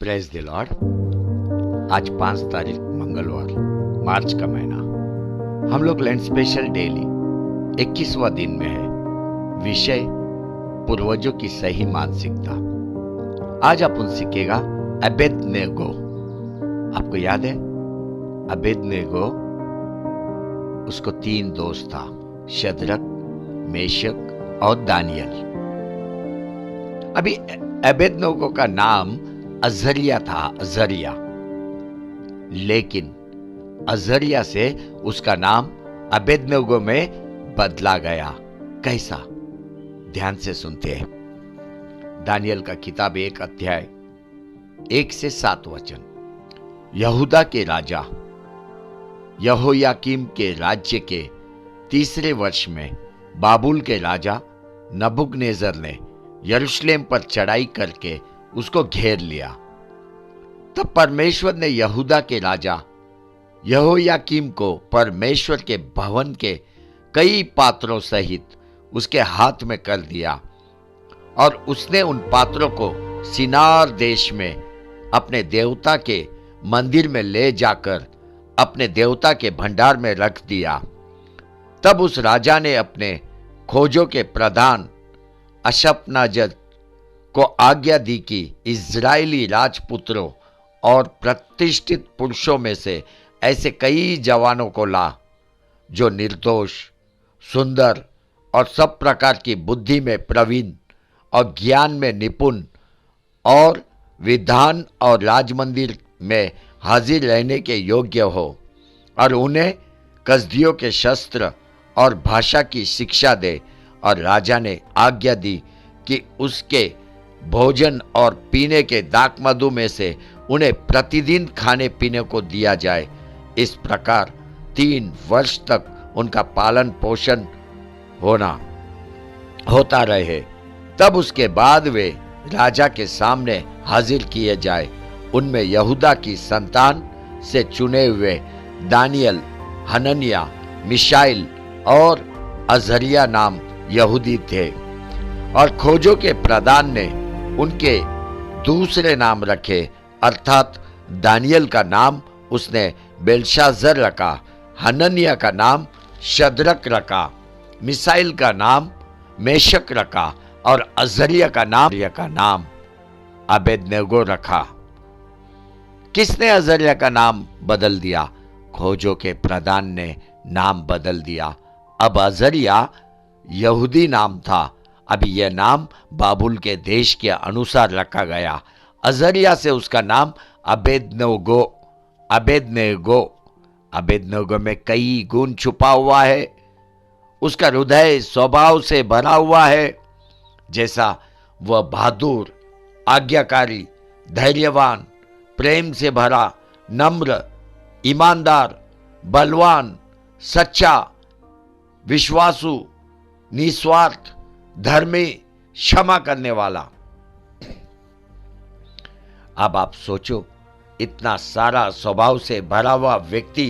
Praise the Lord. आज 5 तारीख मंगलवार, मार्च का महीना। हम लोग लैंड स्पेशल डेली 21वां दिन में है। विषय पूर्वजों की सही मानसिकता। आज अपन सीखेगा अबेदनेगो। आपको याद है अबेदनेगो? उसको 3 दोस्त था, शद्रक, मेशक और दानियल। अभी अबेदनेगो का नाम अजरिया था, अजरिया। लेकिन अजरिया से उसका नाम अबेदनेगो में बदला गया। कैसा? ध्यान से सुनते हैं। दानियल का किताब 1 अध्याय 1 से 7 वचन। यहूदा के राजा यहोयाकीम के राज्य के 3रे वर्ष में बाबुल के राजा नबूकदनेस्सर ने यरूशलेम पर चढ़ाई करके उसको घेर लिया। तब परमेश्वर ने यहूदा के राजा यहोयाकीम को परमेश्वर के भवन के कई पात्रों सहित उसके हाथ में कर दिया, और उसने उन पात्रों को सिनार देश में अपने देवता के मंदिर में ले जाकर अपने देवता के भंडार में रख दिया। तब उस राजा ने अपने खोजों के प्रधान अशफनाजद को आज्ञा दी कि इज़राइली राजपुत्रों और प्रतिष्ठित पुरुषों में से ऐसे कई जवानों को ला जो निर्दोष, सुंदर और सब प्रकार की बुद्धि में प्रवीण और ज्ञान में निपुण और विधान और राजमंदिर में हाजिर रहने के योग्य हो, और उन्हें कसदियों के शस्त्र और भाषा की शिक्षा दे। और राजा ने आज्ञा दी कि उसके भोजन और पीने के दाखमधु में से उन्हें प्रतिदिन खाने पीने को दिया जाए। इस प्रकार 3 वर्ष तक उनका पालन पोषण होता रहे। तब उसके बाद वे राजा के सामने हाजिर किए जाए। उनमें यहूदा की संतान से चुने हुए दानियल, हनन्याह, मिशाइल और अजरिया नाम यहूदी थे। और खोजों के प्रधान ने उनके दूसरे नाम रखे, अर्थात दानियल का नाम उसने बेलशास्सर रखा, हनन्याह का नाम शद्रक रखा, मिसाइल का नाम मेशक रखा और अजरिया का नाम अबेदनेगो रखा। किसने अजरिया का नाम बदल दिया? खोजों के प्रधान ने नाम बदल दिया। अब अजरिया यहूदी नाम था। अभी यह नाम बाबुल के देश के अनुसार रखा गया। अजरिया से उसका नाम अबेदनेगो में कई गुण छुपा हुआ है। उसका हृदय स्वभाव से भरा हुआ है। जैसा वह बहादुर, आज्ञाकारी, धैर्यवान, प्रेम से भरा, नम्र, ईमानदार, बलवान, सच्चा, विश्वासु, निस्वार्थ, धर्मी, क्षमा करने वाला। अब आप सोचो, इतना सारा स्वभाव से भरा हुआ व्यक्ति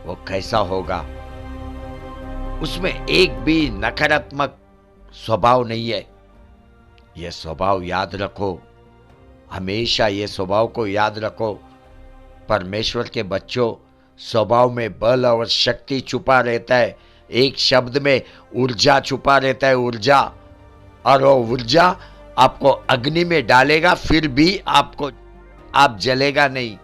वो कैसा होगा? उसमें एक भी नकारात्मक स्वभाव नहीं है। यह स्वभाव याद रखो, हमेशा यह स्वभाव को याद रखो। परमेश्वर के बच्चों, स्वभाव में बल और शक्ति छुपा रहता है। एक शब्द में ऊर्जा छुपा रहता है, ऊर्जा। और वो ऊर्जा आपको अग्नि में डालेगा, फिर भी आप जलेगा नहीं।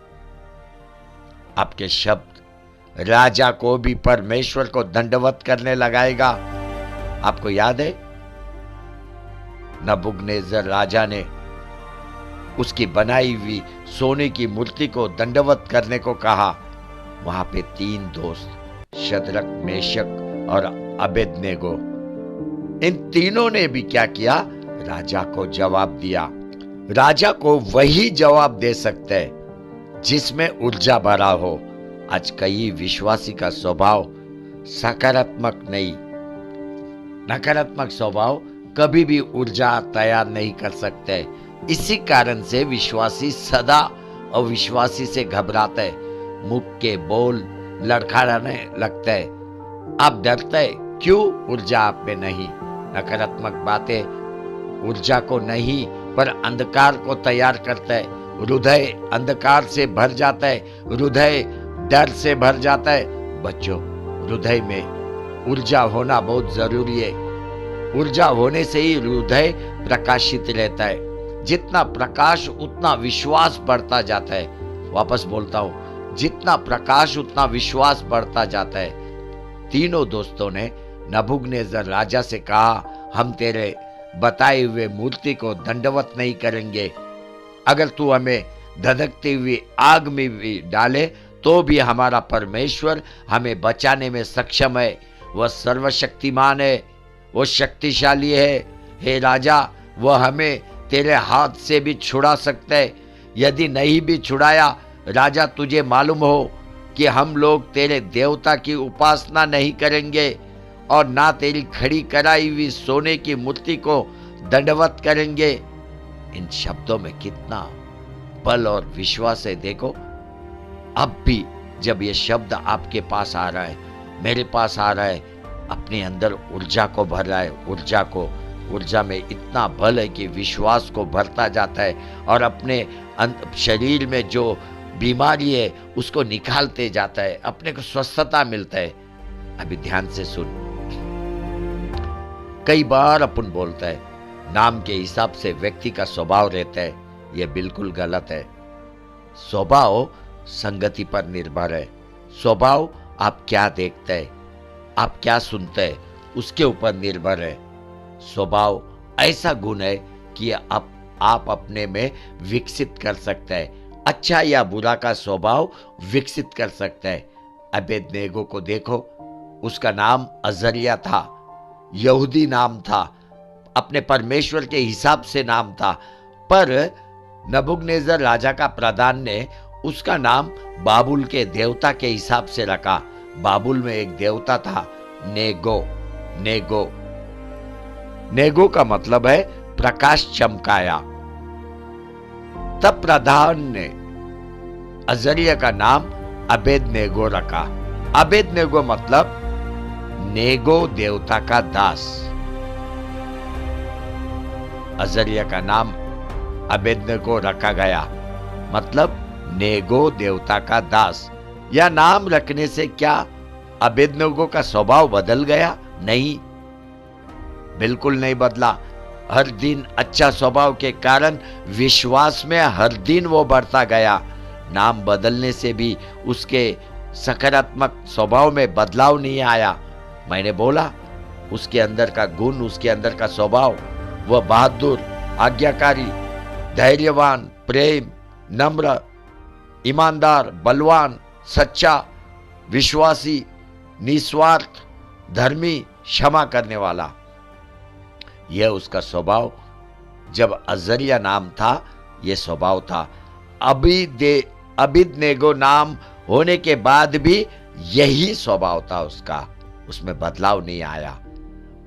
आपके शब्द राजा को भी परमेश्वर को दंडवत करने लगाएगा। आपको याद है नबूकदनेस्सर राजा ने उसकी बनाई हुई सोने की मूर्ति को दंडवत करने को कहा। वहां पे 3 दोस्त, शद्रक, मेशक और अबेदनेगो, इन तीनों ने भी क्या किया? राजा को जवाब दिया। राजा को वही जवाब दे सकते हैं जिसमें ऊर्जा भरा हो। आज कई विश्वासी का स्वभाव सकारात्मक नहीं, नकारात्मक स्वभाव कभी भी ऊर्जा तैयार नहीं कर सकते। इसी कारण से विश्वासी सदा अविश्वासी से घबराते हैं, मुख के बोल लड़खड़ाने लगते हैं। आप डरते हैं, क्यों? ऊर्जा आप में नहीं। नकारात्मक बातें ऊर्जा को नहीं पर अंधकार को तैयार करता है। हृदय अंधकार से भर जाता है, हृदय डर से भर जाता है। बच्चों, हृदय में ऊर्जा होना बहुत जरूरी है। ऊर्जा होने से ही हृदय प्रकाशित रहता है। जितना प्रकाश उतना विश्वास बढ़ता जाता है। वापस बोलता हूं, जितना प्रकाश उतना विश्वास बढ़ता जाता है। तीनों दोस्तों ने नबूकदनेस्सर राजा से कहा, हम तेरे बताए हुए मूर्ति को दंडवत नहीं करेंगे। अगर तू हमें धधकती हुई आग में भी डाले तो भी हमारा परमेश्वर हमें बचाने में सक्षम है। वह सर्वशक्तिमान है, वो शक्तिशाली है। हे राजा, वह हमें तेरे हाथ से भी छुड़ा सकता है। यदि नहीं भी छुड़ाया राजा, तुझे मालूम हो कि हम लोग तेरे देवता की उपासना नहीं करेंगे और ना तेरी खड़ी कराई हुई सोने की मूर्ति को दंडवत करेंगे। इन शब्दों में कितना बल और विश्वास है। देखो, अब भी जब ये शब्द आपके पास आ रहा है, मेरे पास आ रहा है, अपने अंदर ऊर्जा को भर रहा है। ऊर्जा में इतना बल है कि विश्वास को भरता जाता है और अपने शरीर में जो बीमारी है उसको निकालते जाता है, अपने को स्वस्थता मिलता है। अभी ध्यान से सुन। कई बार अपन बोलता है नाम के हिसाब से व्यक्ति का स्वभाव रहता है। यह बिल्कुल गलत है। स्वभाव संगति पर निर्भर है। स्वभाव आप क्या देखते हैं, आप क्या सुनते हैं, उसके ऊपर निर्भर है। स्वभाव ऐसा गुण है कि आप अपने में विकसित कर सकते हैं। अच्छा या बुरा का स्वभाव विकसित कर सकते हैं। अबेदनेगो को देखो, उसका नाम अजरिया था, यहूदी नाम था, अपने परमेश्वर के हिसाब से नाम था। पर नबूकदनेस्सर राजा का प्रधान ने उसका नाम बाबुल के देवता के हिसाब से रखा। बाबुल में एक देवता था, नेगो। नेगो का मतलब है प्रकाश चमकाया। तब प्रधान ने अजरिया का नाम अबेदनेगो रखा। अबेदनेगो मतलब नेगो देवता का दास। अजरिया का नाम अबेदनेगो रखा गया, मतलब नेगो देवता का दास। यह नाम रखने से क्या अबेदनेगो का स्वभाव बदल गया? नहीं, बिल्कुल नहीं बदला। हर दिन अच्छा स्वभाव के कारण विश्वास में हर दिन वो बढ़ता गया। नाम बदलने से भी उसके सकारात्मक स्वभाव में बदलाव नहीं आया। मैंने बोला, उसके अंदर का गुण, उसके अंदर का स्वभाव, वह बहादुर, आज्ञाकारी, धैर्यवान, प्रेम, नम्र, ईमानदार, बलवान, सच्चा, विश्वासी, निस्वार्थ, धर्मी, क्षमा करने वाला, यह उसका स्वभाव। जब अजरिया नाम था, यह स्वभाव था। अबेदनेगो नाम होने के बाद भी यही स्वभाव था उसका, उसमें बदलाव नहीं आया।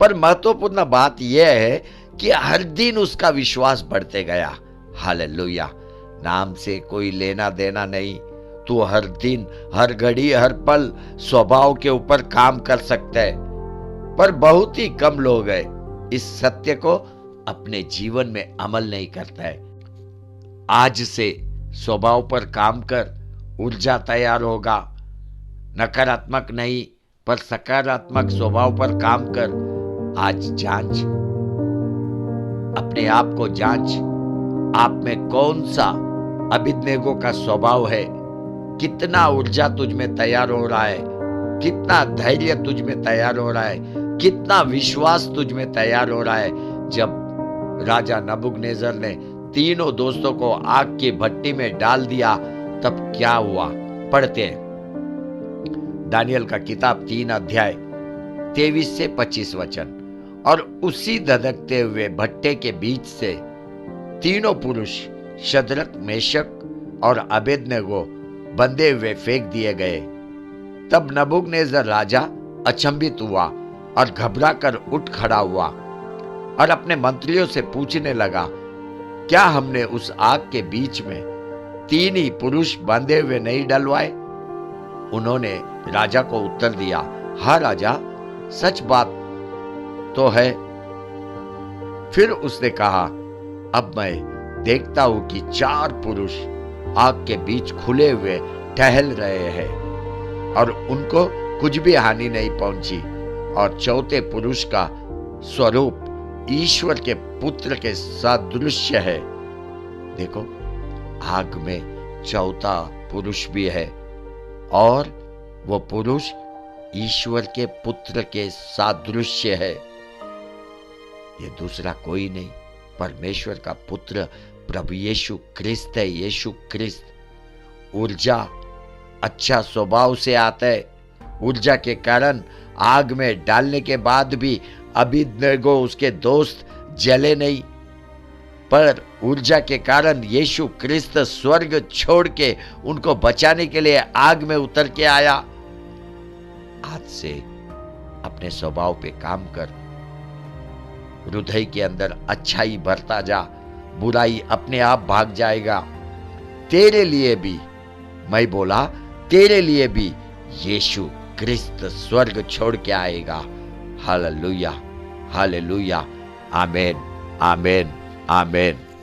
पर महत्वपूर्ण बात यह है कि हर दिन उसका विश्वास बढ़ते गया। हालेलुया। नाम से कोई लेना देना नहीं। तू हर दिन, हर घड़ी, हर पल स्वभाव के ऊपर काम कर सकता है। पर बहुत ही कम लोग हैं इस सत्य को अपने जीवन में अमल नहीं करता है। आज से स्वभाव पर काम कर, ऊर्जा तैयार होगा। नकारात्मक नहीं पर सकारात्मक स्वभाव पर काम कर। आज जांच, अपने आप को जांच, आप में कौन सा अबेदनेगो का स्वभाव है। कितना ऊर्जा तुझ में तैयार हो रहा है, कितना धैर्य तुझ में तैयार हो रहा है, कितना विश्वास तुझ में तैयार हो रहा है। जब राजा नबूकदनेस्सर ने तीनों दोस्तों को आग की भट्टी में डाल दिया, तब क्या हुआ? पढ़ते हैं दानियल का किताब 3 अध्याय 23 से 25 वचन। और उसी धधकते हुए भट्टे के बीच से तीनों पुरुष शद्रक, मेशक और अबेदनेगो बंधे हुए फेंक दिए गए। तब नबूकदनेस्सर राजा अचंभित हुआ और घबरा कर उठ खड़ा हुआ और अपने मंत्रियों से पूछने लगा, क्या हमने उस आग के बीच में 3 ही पुरुष बांधे हुए नहीं डलवाए? उन्होंने राजा को उत्तर दिया, हाँ राजा, सच बात तो है। फिर उसने कहा, अब मैं देखता हूं कि 4 पुरुष आग के बीच खुले हुए टहल रहे हैं और उनको कुछ भी हानि नहीं पहुंची, और चौथे पुरुष का स्वरूप ईश्वर के पुत्र के सादृश्य है। देखो, आग में चौथा पुरुष भी है और वो पुरुष ईश्वर के पुत्र के सादृश्य है। ये दूसरा कोई नहीं, परमेश्वर का पुत्र प्रभु यीशु क्रिस्त है। यीशु क्रिस्त ऊर्जा, अच्छा स्वभाव से आता है। ऊर्जा के कारण आग में डालने के बाद भी अबेदनगो उसके दोस्त जले नहीं, पर ऊर्जा के कारण यीशु क्रिस्त स्वर्ग छोड़ के उनको बचाने के लिए आग में उतर के आया। आज से अपने स्वभाव पे काम कर, हृदय के अंदर अच्छाई भरता जा, बुराई अपने आप भाग जाएगा। तेरे लिए भी, मैं बोला, तेरे लिए भी यीशु क्रिस्त स्वर्ग छोड़ के आएगा। हालेलुया, हालेलुया, आमेन, आमेन, आमेन।